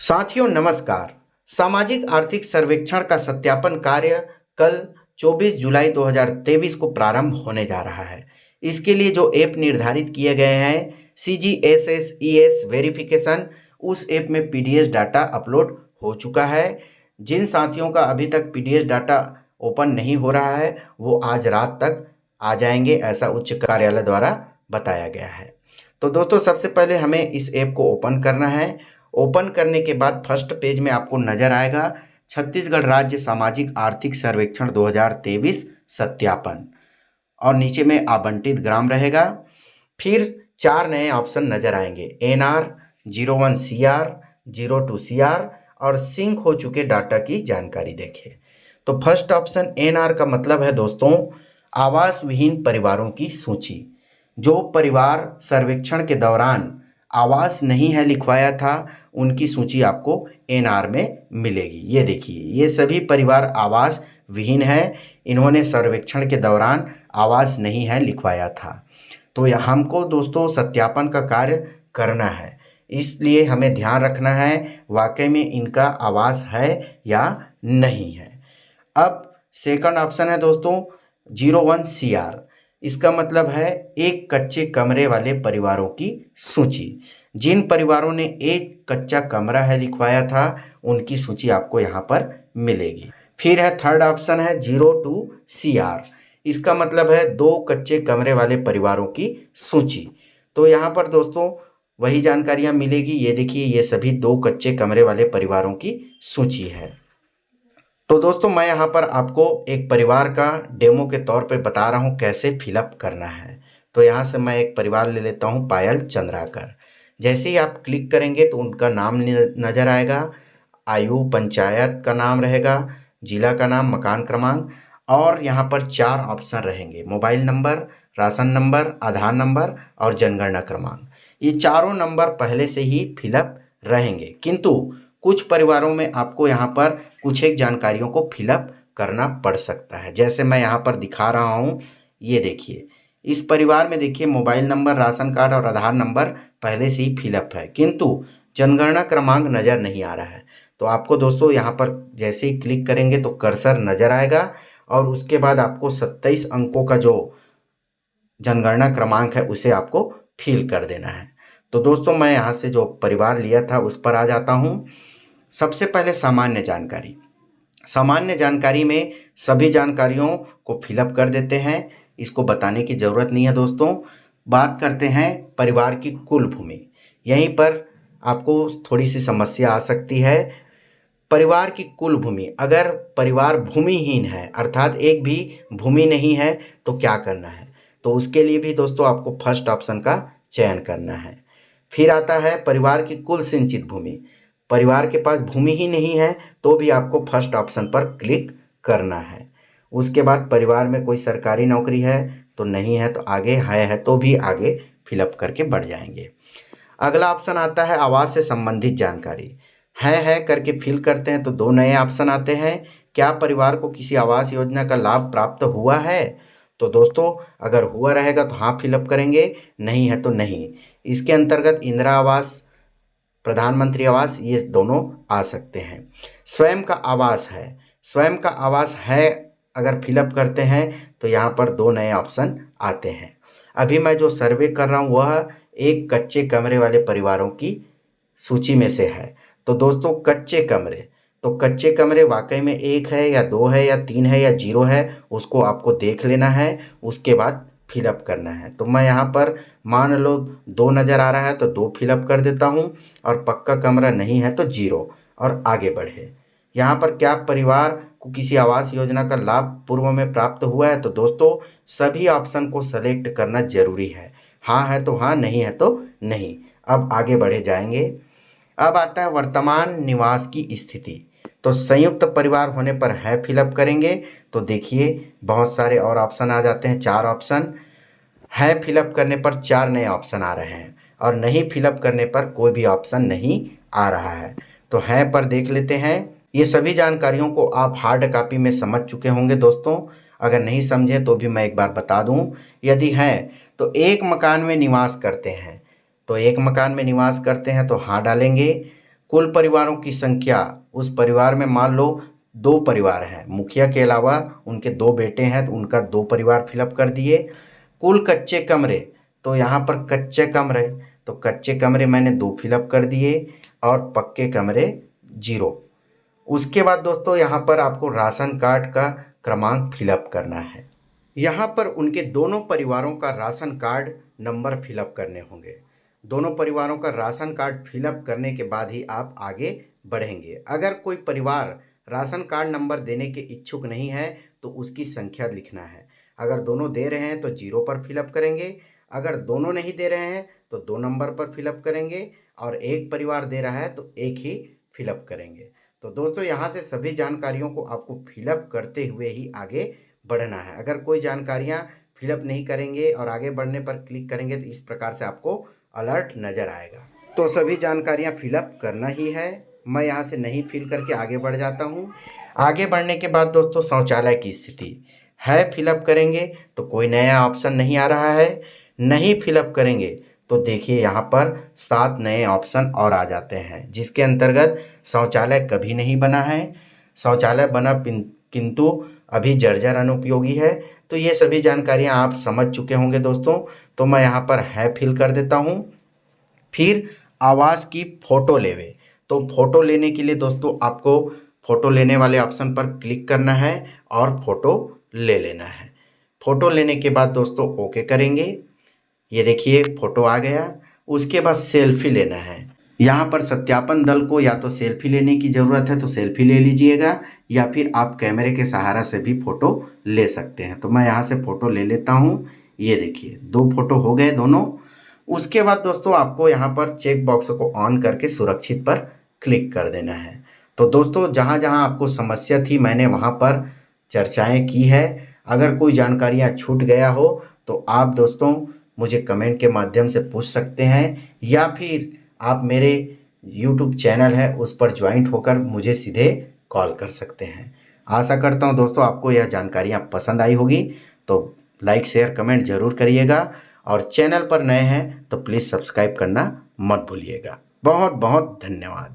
साथियों नमस्कार। सामाजिक आर्थिक सर्वेक्षण का सत्यापन कार्य कल 24 जुलाई 2023 को प्रारंभ होने जा रहा है। इसके लिए जो ऐप निर्धारित किए गए हैं CGSSES वेरिफिकेशन, उस ऐप में पीडीएस डाटा अपलोड हो चुका है। जिन साथियों का अभी तक पीडीएस डाटा ओपन नहीं हो रहा है वो आज रात तक आ जाएंगे, ऐसा उच्च कार्यालय द्वारा बताया गया है। तो दोस्तों सबसे पहले हमें इस ऐप को ओपन करना है। ओपन करने के बाद फर्स्ट पेज में आपको नजर आएगा छत्तीसगढ़ राज्य सामाजिक आर्थिक सर्वेक्षण 2023 सत्यापन, और नीचे में आवंटित ग्राम रहेगा। फिर 4 नए ऑप्शन नजर आएंगे, NR, 01 CR, 02 CR और सिंक हो चुके डाटा की जानकारी देखें। तो फर्स्ट ऑप्शन NR का मतलब है दोस्तों आवास विहीन परिवारों की सूची। जो परिवार सर्वेक्षण के दौरान आवास नहीं है लिखवाया था उनकी सूची आपको NR में मिलेगी। ये देखिए, ये सभी परिवार आवास विहीन है, इन्होंने सर्वेक्षण के दौरान आवास नहीं है लिखवाया था। तो हमको दोस्तों सत्यापन का कार्य करना है, इसलिए हमें ध्यान रखना है वाकई में इनका आवास है या नहीं है। अब सेकंड ऑप्शन है दोस्तों 01 CR। इसका मतलब है एक कच्चे कमरे वाले परिवारों की सूची। जिन परिवारों ने एक कच्चा कमरा है लिखवाया था उनकी सूची आपको यहाँ पर मिलेगी। फिर है थर्ड ऑप्शन है 02 CR। इसका मतलब है 2 कच्चे कमरे वाले परिवारों की सूची। तो यहाँ पर दोस्तों वही जानकारियाँ मिलेगी। ये देखिए, ये सभी 2 कच्चे कमरे वाले परिवारों की सूची है। तो दोस्तों मैं यहाँ पर आपको एक परिवार का डेमो के तौर पे बता रहा हूँ कैसे फिलअप करना है। तो यहाँ से मैं एक परिवार ले लेता हूँ, पायल चंद्राकर। जैसे ही आप क्लिक करेंगे तो उनका नाम नज़र आएगा, आयु, पंचायत का नाम रहेगा, जिला का नाम, मकान क्रमांक, और यहाँ पर 4 ऑप्शन रहेंगे, मोबाइल नंबर, राशन नंबर, आधार नंबर और जनगणना क्रमांक। ये चारों नंबर पहले से ही फिलअप रहेंगे, किंतु कुछ परिवारों में आपको यहाँ पर कुछ एक जानकारियों को फिलअप करना पड़ सकता है। जैसे मैं यहाँ पर दिखा रहा हूँ, ये देखिए, इस परिवार में देखिए मोबाइल नंबर, राशन कार्ड और आधार नंबर पहले से ही फिलअप है, किंतु जनगणना क्रमांक नज़र नहीं आ रहा है। तो आपको दोस्तों यहाँ पर जैसे ही क्लिक करेंगे तो कर्सर नज़र आएगा और उसके बाद आपको 27 अंकों का जो जनगणना क्रमांक है उसे आपको फिल कर देना है। तो दोस्तों मैं यहाँ से जो परिवार लिया था उस पर आ जाता हूँ। सबसे पहले सामान्य जानकारी। सामान्य जानकारी में सभी जानकारियों को फिलअप कर देते हैं, इसको बताने की ज़रूरत नहीं है दोस्तों। बात करते हैं परिवार की कुल भूमि। यहीं पर आपको थोड़ी सी समस्या आ सकती है। परिवार की कुल भूमि, अगर परिवार भूमिहीन है अर्थात एक भी भूमि नहीं है तो क्या करना है, तो उसके लिए भी दोस्तों आपको फर्स्ट ऑप्शन का चयन करना है। फिर आता है परिवार की कुल सिंचित भूमि। परिवार के पास भूमि ही नहीं है तो भी आपको फर्स्ट ऑप्शन पर क्लिक करना है। उसके बाद परिवार में कोई सरकारी नौकरी है तो नहीं है, तो आगे है तो भी आगे फिलअप करके बढ़ जाएंगे। अगला ऑप्शन आता है आवास से संबंधित जानकारी। है करके फिल करते हैं तो 2 नए ऑप्शन आते हैं। क्या परिवार को किसी आवास योजना का लाभ प्राप्त हुआ है? तो दोस्तों अगर हुआ रहेगा तो हाँ फिलअप करेंगे, नहीं है तो नहीं। इसके अंतर्गत इंदिरा आवास, प्रधानमंत्री आवास, ये दोनों आ सकते हैं। स्वयं का आवास है, स्वयं का आवास है अगर फिलअप करते हैं तो यहाँ पर 2 नए ऑप्शन आते हैं। अभी मैं जो सर्वे कर रहा हूँ वह एक कच्चे कमरे वाले परिवारों की सूची में से है। तो दोस्तों कच्चे कमरे, तो कच्चे कमरे वाकई में 1 है या 2 है या 3 है या 0 है, उसको आपको देख लेना है, उसके बाद फिलअप करना है। तो मैं यहाँ पर मान लो 2 नज़र आ रहा है तो 2 फिलअप कर देता हूँ, और पक्का कमरा नहीं है तो 0, और आगे बढ़े। यहाँ पर क्या परिवार को किसी आवास योजना का लाभ पूर्व में प्राप्त हुआ है, तो दोस्तों सभी ऑप्शन को सेलेक्ट करना जरूरी है। हाँ है तो हाँ, नहीं है तो नहीं। अब आगे बढ़े जाएंगे। अब आता है वर्तमान निवास की स्थिति। तो संयुक्त परिवार होने पर है फिलअप करेंगे तो देखिए बहुत सारे और ऑप्शन आ जाते हैं, 4 ऑप्शन। है फिलअप करने पर 4 नए ऑप्शन आ रहे हैं, और नहीं फिलअप करने पर कोई भी ऑप्शन नहीं आ रहा है। तो है पर देख लेते हैं। ये सभी जानकारियों को आप हार्ड कॉपी में समझ चुके होंगे दोस्तों। अगर नहीं समझे तो भी मैं एक बार बता दूं। यदि है तो एक मकान में निवास करते हैं, तो एक मकान में निवास करते हैं तो हाँ डालेंगे। कुल परिवारों की संख्या, उस परिवार में मान लो 2 परिवार हैं, मुखिया के अलावा उनके 2 बेटे हैं तो उनका 2 परिवार फिलअप कर दिए। कुल कच्चे कमरे, तो यहाँ पर कच्चे कमरे, तो कच्चे कमरे मैंने 2 फिलअप कर दिए और पक्के कमरे 0। उसके बाद दोस्तों यहाँ पर आपको राशन कार्ड का क्रमांक फिलअप करना है। यहाँ पर उनके दोनों परिवारों का राशन कार्ड नंबर फिलअप करने होंगे। दोनों परिवारों का राशन कार्ड फिलअप करने के बाद ही आप आगे बढ़ेंगे। अगर कोई परिवार राशन कार्ड नंबर देने के इच्छुक नहीं है तो उसकी संख्या लिखना है। अगर दोनों दे रहे हैं तो 0 पर फिलअप करेंगे, अगर दोनों नहीं दे रहे हैं तो 2 नंबर पर फिलअप करेंगे और एक परिवार दे रहा है तो 1 ही फिलअप करेंगे। तो दोस्तों यहाँ से सभी जानकारियों को आपको फिलअप करते हुए ही आगे बढ़ना है। अगर कोई जानकारियाँ फिलअप नहीं करेंगे और आगे बढ़ने पर क्लिक करेंगे तो इस प्रकार से आपको अलर्ट नज़र आएगा। तो सभी जानकारियाँ फिलअप करना ही है। मैं यहाँ से नहीं फिल करके आगे बढ़ जाता हूँ। आगे बढ़ने के बाद दोस्तों शौचालय की स्थिति है फिलअप करेंगे तो कोई नया ऑप्शन नहीं आ रहा है, नहीं फिलअप करेंगे तो देखिए यहाँ पर 7 नए ऑप्शन और आ जाते हैं, जिसके अंतर्गत शौचालय कभी नहीं बना है, शौचालय बना किंतु अभी जर्जर अनुपयोगी है। तो ये सभी जानकारियाँ आप समझ चुके होंगे दोस्तों। तो मैं यहाँ पर है फिल कर देता हूँ। फिर आवास की फ़ोटो लेवे, तो फ़ोटो लेने के लिए दोस्तों आपको फ़ोटो लेने वाले ऑप्शन पर क्लिक करना है और फ़ोटो ले लेना है। फ़ोटो लेने के बाद दोस्तों ओके करेंगे। ये देखिए फ़ोटो आ गया। उसके बाद सेल्फी लेना है। यहाँ पर सत्यापन दल को या तो सेल्फी लेने की ज़रूरत है तो सेल्फी ले लीजिएगा, या फिर आप कैमरे के सहारा से भी फ़ोटो ले सकते हैं। तो मैं यहाँ से फ़ोटो ले लेता हूँ। ये देखिए 2 फ़ोटो हो गए दोनों। उसके बाद दोस्तों आपको यहाँ पर चेक बॉक्स को ऑन करके सुरक्षित पर क्लिक कर देना है। तो दोस्तों जहाँ जहाँ आपको समस्या थी मैंने वहाँ पर चर्चाएँ की है। अगर कोई जानकारियाँ छूट गया हो तो आप दोस्तों मुझे कमेंट के माध्यम से पूछ सकते हैं, या फिर आप मेरे YouTube चैनल है उस पर ज्वाइंट होकर मुझे सीधे कॉल कर सकते हैं। आशा करता हूँ दोस्तों आपको यह जानकारियाँ पसंद आई होगी। तो लाइक शेयर कमेंट ज़रूर करिएगा और चैनल पर नए हैं तो प्लीज़ सब्सक्राइब करना मत भूलिएगा। बहुत बहुत धन्यवाद।